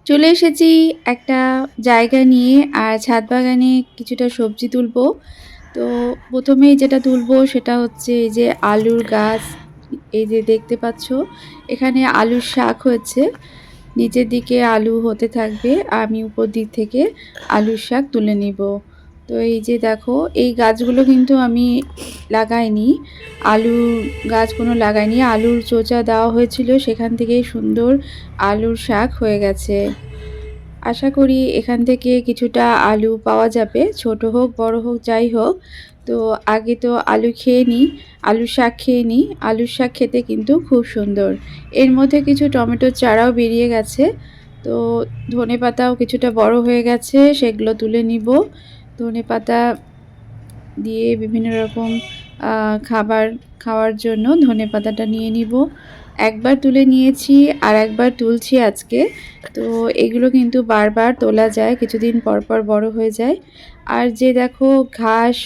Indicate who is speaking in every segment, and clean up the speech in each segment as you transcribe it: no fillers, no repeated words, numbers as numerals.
Speaker 1: চলে এসেছি একটা জায়গা নিয়ে আর ছাদ বাগানে কিছুটা সবজি তুলবো। তো ১ম এই যেটা তুলবো সেটা হচ্ছে এই যে আলুর গাছ। এই যে দেখতে পাচ্ছ এখানে আলুর শাক হয়েছে। নিচের দিকে আলু হতে থাকবে। আমি উপর দিক থেকে আলুর শাক তুলে নিব। তো এই যে দেখো এই গাছগুলো কিন্তু আমি লাগাইনি। আলুর গাছ কোনো লাগাইনি। আলুর চোচা দেওয়া হয়েছিল সেখান থেকেই সুন্দর আলুর শাক হয়ে গেছে। আশা করি এখান থেকে কিছুটা আলু পাওয়া যাবে, ছোট হোক বড় হোক যাই হোক। তো আগে তো আলু খেয়ে নিই, আলুর শাক খেয়ে নিই। আলুর শাক খেতে কিন্তু খুব সুন্দর। এর মধ্যে কিছু টমেটোর চারাও বেরিয়ে গেছে। তো ধনেপাতাও কিছুটা বড় হয়ে গেছে, সেগুলো তুলে নিব। ধনেপাতা দিয়ে বিভিন্ন রকম খাবার খাওয়ার জন্য ধনেপাতাটা নিয়ে নিব। একবার তুলে নিয়েছি আর একবার তুলছি আজকে। তো এগুলো কিন্তু বারবার তোলা যায়, কিছুদিন পর পর বড় হয়ে যায়। আর যে দেখো ঘাস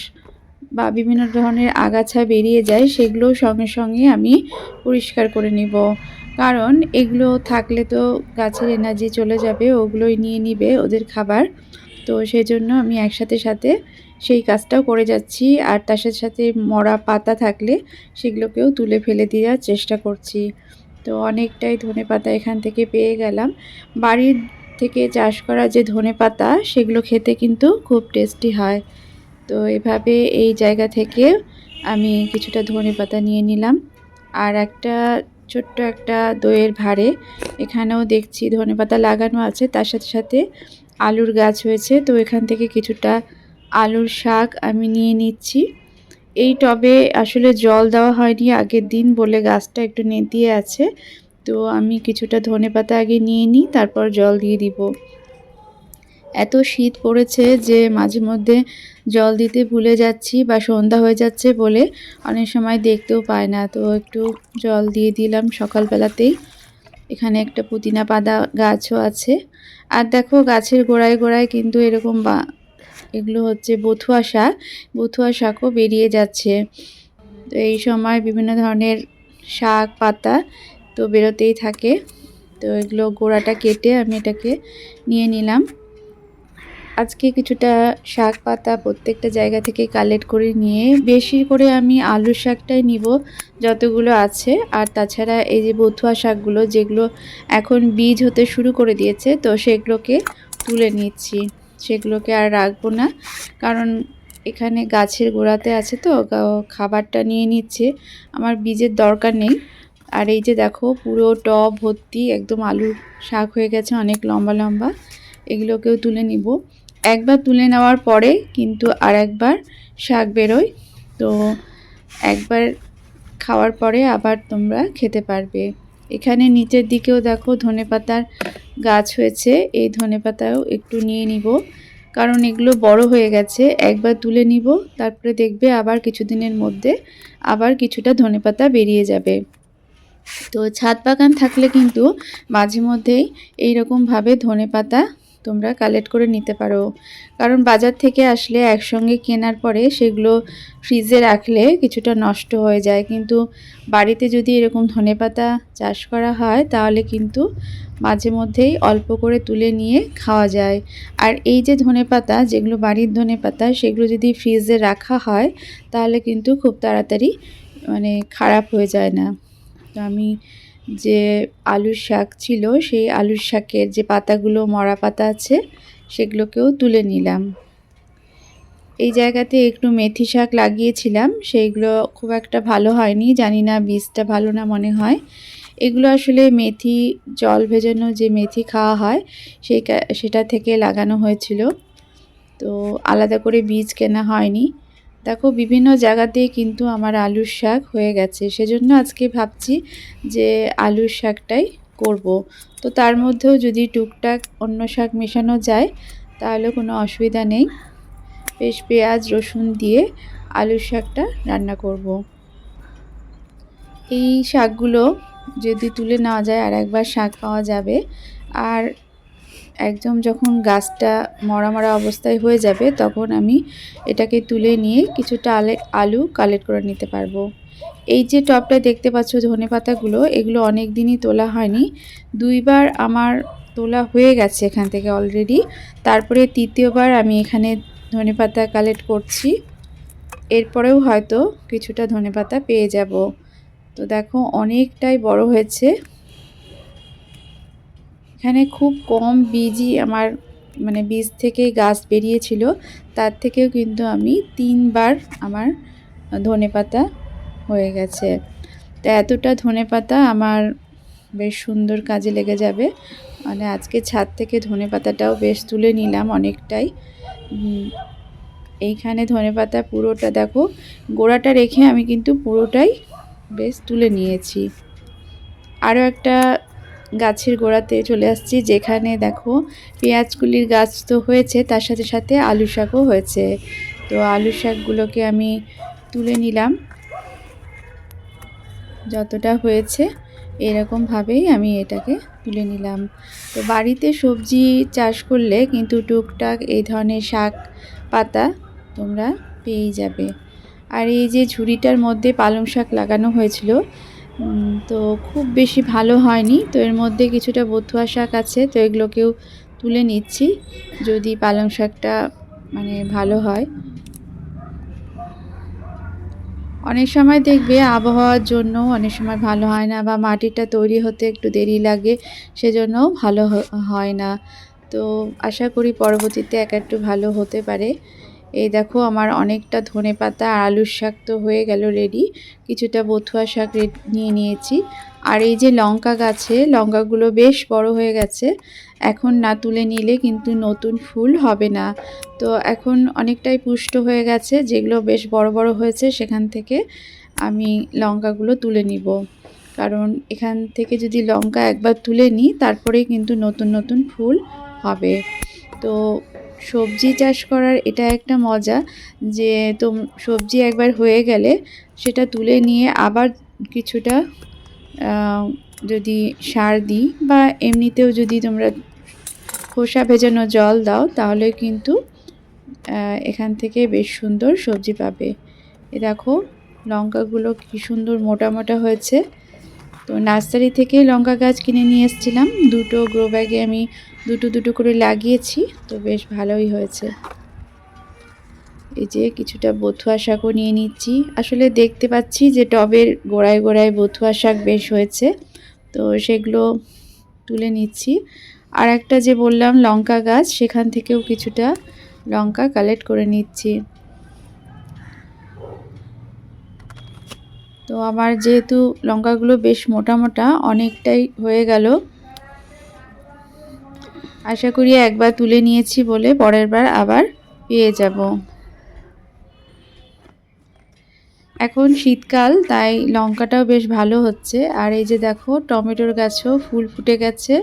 Speaker 1: বা বিভিন্ন ধরনের আগাছা বেরিয়ে যায় সেগুলো সঙ্গে সঙ্গে আমি পরিষ্কার করে নিব। কারণ এগুলো থাকলে তো গাছের এনার্জি চলে যাবে, ওগুলোই নিয়ে নিবে ওদের খাবার। তো সেজন্য আমি একসাথে সাথে সেই কাজটাও করে যাচ্ছি। আর তার সাথে সাথে মরা পাতা থাকলে সেগুলোকেও তুলে ফেলে দেওয়ার চেষ্টা করছি। তো অনেকটাই ধনেপাতা এখান থেকে পেয়ে গেলাম। বাড়ির থেকে চাষ করা যে ধনেপাতা সেগুলো খেতে কিন্তু খুব টেস্টি হয়। তো এভাবে এই জায়গা থেকে আমি কিছুটা ধনেপাতা নিয়ে নিলাম। আর একটা ছোট্ট একটা দইয়ের ভাঁড়ে এখানেও দেখছি ধনেপাতা লাগানো আছে, তার সাথে সাথে আলুর গাছ হয়েছে। তো এখান থেকে কিছুটা আলুর শাক আমি নিয়ে নিচ্ছি। এই টবে আসলে জল দেওয়া হয়নি আগের দিন বলে গাছটা একটু নেতিয়ে আছে। তো আমি কিছুটা ধনেপাতা আগে নিয়ে নিই, তারপর জল দিয়ে দিব। এত শীত পড়েছে যে মাঝে মধ্যে জল দিতে ভুলে যাচ্ছি বা সন্ধ্যা হয়ে যাচ্ছে বলে অনেক সময় দেখতেও পায় না। তো একটু জল দিয়ে দিলাম সকালবেলাতেই। এখানে একটা পুদিনা পাতা গাছও আছে। আর দেখো গাছের গোড়ায় গোড়ায় কিন্তু এরকম এগুলো হচ্ছে বথুয়া শাক। বথুয়া শাকও বেরিয়ে যাচ্ছে। তো এই সময় বিভিন্ন ধরনের শাক পাতা তো বেরোতেই থাকে। তো এগুলো গোড়াটা কেটে আমি এটাকে নিয়ে নিলাম। আজকে কিছুটা শাক পাতা প্রত্যেকটা জায়গা থেকে কালেক্ট করে নিয়ে বেশি করে আমি আলুর শাকটাই নিব যতগুলো আছে। আর তাছাড়া এই যে বথুয়া শাকগুলো যেগুলো এখন বীজ হতে শুরু করে দিয়েছে, তো সেগুলোকে তুলে নিচ্ছি। সেগুলোকে আর রাখবো না, কারণ এখানে গাছের গোড়াতে আছে তো খাবারটা নিয়ে নিচ্ছে, আমার বীজের দরকার নেই। আর এই যে দেখো পুরো টব ভর্তি একদম আলুর শাক হয়ে গেছে, অনেক লম্বা লম্বা। এগুলোকেও তুলে নিব। একবার তুলে নেওয়ার পরে কিন্তু আর একবার শাক বেরোয়। তো একবার খাওয়ার পরে আবার তোমরা খেতে পারবে। এখানে নিচের দিকেও দেখো ধনেপাতার গাছ হয়েছে। এই ধনেপাতাও একটু নিয়ে নিব, কারণ এগুলো বড় হয়ে গেছে। একবার তুলে নিব, তারপরে দেখবে আবার কিছুদিনের মধ্যে আবার কিছুটা ধনেপাতা বেরিয়ে যাবে। তো ছাদ বাগান থাকলে কিন্তু মাঝে মধ্যেই এইরকমভাবে ধনেপাতা তোমরা কালেক্ট করে নিতে পারো। কারণ বাজার থেকে আসলে একসঙ্গে কেনার পরে সেগুলো ফ্রিজে রাখলে কিছুটা নষ্ট হয়ে যায়, কিন্তু বাড়িতে যদি এরকম ধনেপাতা চাষ করা হয় তাহলে কিন্তু মাঝে মধ্যেই অল্প করে তুলে নিয়ে খাওয়া যায়। আর এই যে ধনেপাতা যেগুলো বাড়ির ধনেপাতা সেগুলো যদি ফ্রিজে রাখা হয় তাহলে কিন্তু খুব তাড়াতাড়ি খারাপ হয়ে যায় না। তো আমি যে আলুর শাক ছিল সেই আলুর শাকের যে পাতাগুলো মরা পাতা আছে সেগুলোকেও তুলে নিলাম। এই জায়গাতে একটু মেথি শাক লাগিয়েছিলাম, সেইগুলো খুব একটা ভালো হয়নি, জানি না বীজটা ভালো না মনে হয়। এগুলো আসলে মেথি জল ভেজানো যে মেথি খাওয়া হয় সেটা থেকে লাগানো হয়েছিল। তো আলাদা করে বীজ কেনা হয়নি। দেখো বিভিন্ন জায়গাতেই কিন্তু আমার আলুর শাক হয়ে গেছে, সেজন্য আজকে ভাবছি যে আলুর শাকটাই করব। তো তার মধ্যেও যদি টুকটাক অন্য শাক মেশানো যায় তাহলে কোনো অসুবিধা নেই। বেশ পেঁয়াজ রসুন দিয়ে আলুর শাকটা রান্না করব। এই শাকগুলো যদি তুলে নেওয়া যায় আর একবার শাক পাওয়া যাবে। আর একদম যখন গাছটা মরা মরা অবস্থায় হয়ে যাবে তখন আমি এটাকে তুলে নিয়ে কিছুটা আলু কালেক্ট করে নিতে পারবো। এই যে টবটা দেখতে পাচ্ছ ধনেপাতাগুলো, এগুলো অনেক দিনই তোলা হয়নি। দুইবার আমার তোলা হয়ে গেছে এখান থেকে অলরেডি। তারপরে তৃতীয়বার আমি এখানে ধনেপাতা কালেক্ট করছি। এরপরেও হয়তো কিছুটা ধনেপাতা পেয়ে যাব। তো দেখো অনেকটাই বড় হয়েছে। এখানে খুব কম বীজই আমার মানে বীজ থেকেই গাছ বেরিয়েছিল, তার থেকেও কিন্তু আমি 3বার আমার ধনেপাতা হয়ে গেছে। তো এতটা ধনেপাতা আমার বেশ সুন্দর কাজে লেগে যাবে। মানে আজকে ছাদ থেকে ধনেপাতাটাও বেশ তুলে নিলাম অনেকটাই। এইখানে ধনেপাতা পুরোটা দেখো, গোড়াটা রেখে আমি কিন্তু পুরোটাই বেশ তুলে নিয়েছি। আরও একটা গাছের গোড়াতে চলে আসছি, যেখানে দেখো পেঁয়াজকুলির গাছ তো হয়েছে, তার সাথে সাথে আলু শাকও হয়েছে। তো আলু শাকগুলোকে আমি তুলে নিলাম। যতটা হয়েছে এরকমভাবেই আমি এটাকে তুলে নিলাম। তো বাড়িতে সবজি চাষ করলে কিন্তু টুকটাক এই ধরনের শাক পাতা তোমরা পেয়েই যাবে। আর এই যে ঝুড়িটার মধ্যে পালং শাক লাগানো হয়েছিল, তো খুব বেশি ভালো হয়নি। তো এর মধ্যে কিছুটা বথুয়া শাক আছে, তো এগুলোকেও তুলে নিচ্ছি যদি পালং শাকটা মানে ভালো হয়। অনেক সময় দেখবে আবহাওয়ার জন্য অনেক সময় ভালো হয় না, বা মাটিটা তৈরি হতে একটু দেরি লাগে, সেজন্যও ভালো হয় না। তো আশা করি পরবর্তীতে একটু ভালো হতে পারে। এই দেখো আমার অনেকটা ধনেপাতা আর আলুর শাক তো হয়ে গেল রেডি। কিছুটা বথুয়া শাক নিয়ে নিয়েছি। আর এই যে লঙ্কা গাছে লঙ্কাগুলো বেশ বড় হয়ে গেছে, এখন না তুলে নিলে কিন্তু নতুন ফুল হবে না। তো এখন অনেকটাই পুষ্ট হয়ে গেছে, যেগুলো বেশ বড় বড় হয়েছে সেখান থেকে আমি লঙ্কাগুলো তুলে নিব। কারণ এখান থেকে যদি লঙ্কা একবার তুলে নিই, তারপরেই কিন্তু নতুন নতুন ফুল হবে। তো সবজি চাষ করার এটা একটা মজা যে সবজি একবার হয়ে গেলে সেটা তুলে নিয়ে আবার কিছুটা যদি সার দিই, বা এমনিতেও যদি তোমরা খোসা ভেজানো জল দাও, তাহলে কিন্তু এখান থেকে বেশ সুন্দর সবজি পাবে। এ দেখো লঙ্কাগুলো কি সুন্দর মোটা মোটা হয়েছে। তো নার্সারি থেকে লঙ্কা গাছ কিনে নিয়ে এসেছিলাম, দুটো গ্রো ব্যাগে আমি দুটো দুটো করে লাগিয়েছি, তো বেশ ভালোই হয়েছে। এই যে কিছুটা বথুয়া শাকও নিয়ে নিচ্ছি। আসলে দেখতে পাচ্ছি যে টবের গোড়ায় গোড়ায় বথুয়া শাক বেশ হয়েছে, তো সেগুলো তুলে নিচ্ছি। আর একটা যে বললাম লঙ্কা গাছ, সেখান থেকেও কিছুটা লঙ্কা কালেক্ট করে নিচ্ছি। তো আমার যেহেতু লঙ্কাগুলো বেশ মোটা মোটা অনেকটাই হয়ে গেল, আশা করি একবার তুলে নিয়েছি বলে পরের বার আবার পেয়ে যাব। এখন শীতকাল, তাই লঙ্কাটাও বেশ ভালো হচ্ছে। আর এই যে দেখো টমেটোর গাছেও ফুল ফুটে গেছে,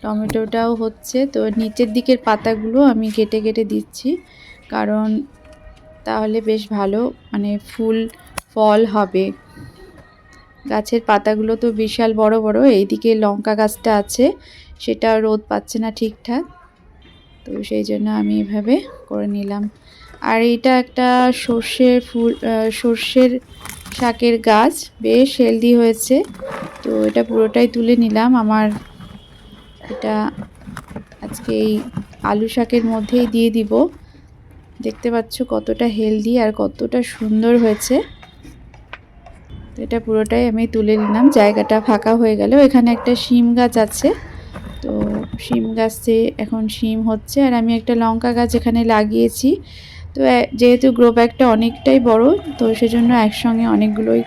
Speaker 1: টমেটোটাও হচ্ছে। তো নিচের দিকের পাতাগুলো আমি কেটে কেটে দিচ্ছি, কারণ তাহলে বেশ ভালো মানে ফুল ফল হবে। গাছের পাতাগুলো তো বিশাল বড় বড়। এইদিকে লঙ্কা গাছটা আছে, সেটা রোদ পাচ্ছে না ঠিকঠাক, তো সেই জন্য আমি এভাবে করে নিলাম। আর এটা একটা সর্ষের শাকের গাছ, বেশ হেলদি হয়েছে। তো এটা পুরোটাই তুলে নিলাম। আমার এটা আজকে এই আলু শাকের মধ্যেই দিয়ে দিব। দেখতে পাচ্ছ কতটা হেলদি আর কতটা সুন্দর হয়েছে। তো এটা পুরোটাই আমি তুলে নিলাম। জায়গাটা ফাঁকা হয়ে গেল। এখানে একটা শিম গাছ আছে, তো শিম গাছে এখন শিম হচ্ছে। আর আমি একটা লঙ্কা গাছ এখানে লাগিয়েছি। তো যেহেতু গ্রো ব্যাগটা অনেকটাই বড়, তো সেজন্য একসঙ্গে অনেকগুলোই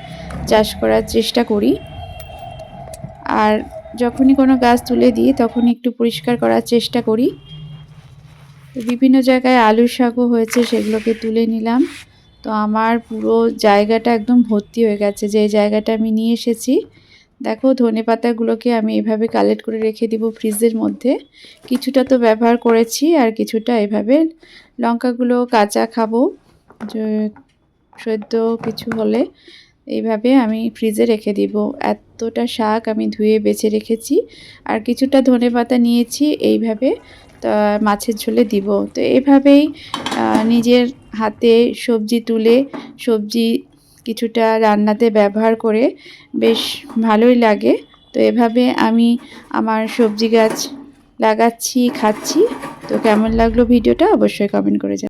Speaker 1: চাষ করার চেষ্টা করি। আর যখনই কোনো গাছ তুলে দিই তখনই একটু পরিষ্কার করার চেষ্টা করি। তো বিভিন্ন জায়গায় আলুর শাকও হয়েছে, সেগুলোকে তুলে নিলাম। তো আমার পুরো জায়গাটা একদম ভর্তি হয়ে গেছে, যে জায়গাটা আমি নিয়ে এসেছি। দেখো ধনেপাতাগুলোকে আমি এভাবে কালেক্ট করে রেখে দিব ফ্রিজের মধ্যে। কিছুটা তো ব্যবহার করেছি, আর কিছুটা এভাবে লঙ্কাগুলো কাঁচা খাবো, যে সেদ্ধ কিছু হলে এইভাবে আমি ফ্রিজে রেখে দিব। এতটা শাক আমি ধুয়ে বেছে রেখেছি, আর কিছুটা ধনেপাতা নিয়েছি এইভাবে মাছের ঝোলে দিব। তো এভাবেই নিজের হাতে সবজি তুলে সবজি কিছুটা রান্নাতে ব্যবহার করে বেশ ভালোই লাগে। তো এভাবে আমি আমার সবজি গাছ লাগাচ্ছি, খাচ্ছি। তো কেমন লাগলো ভিডিওটা অবশ্যই কমেন্ট করে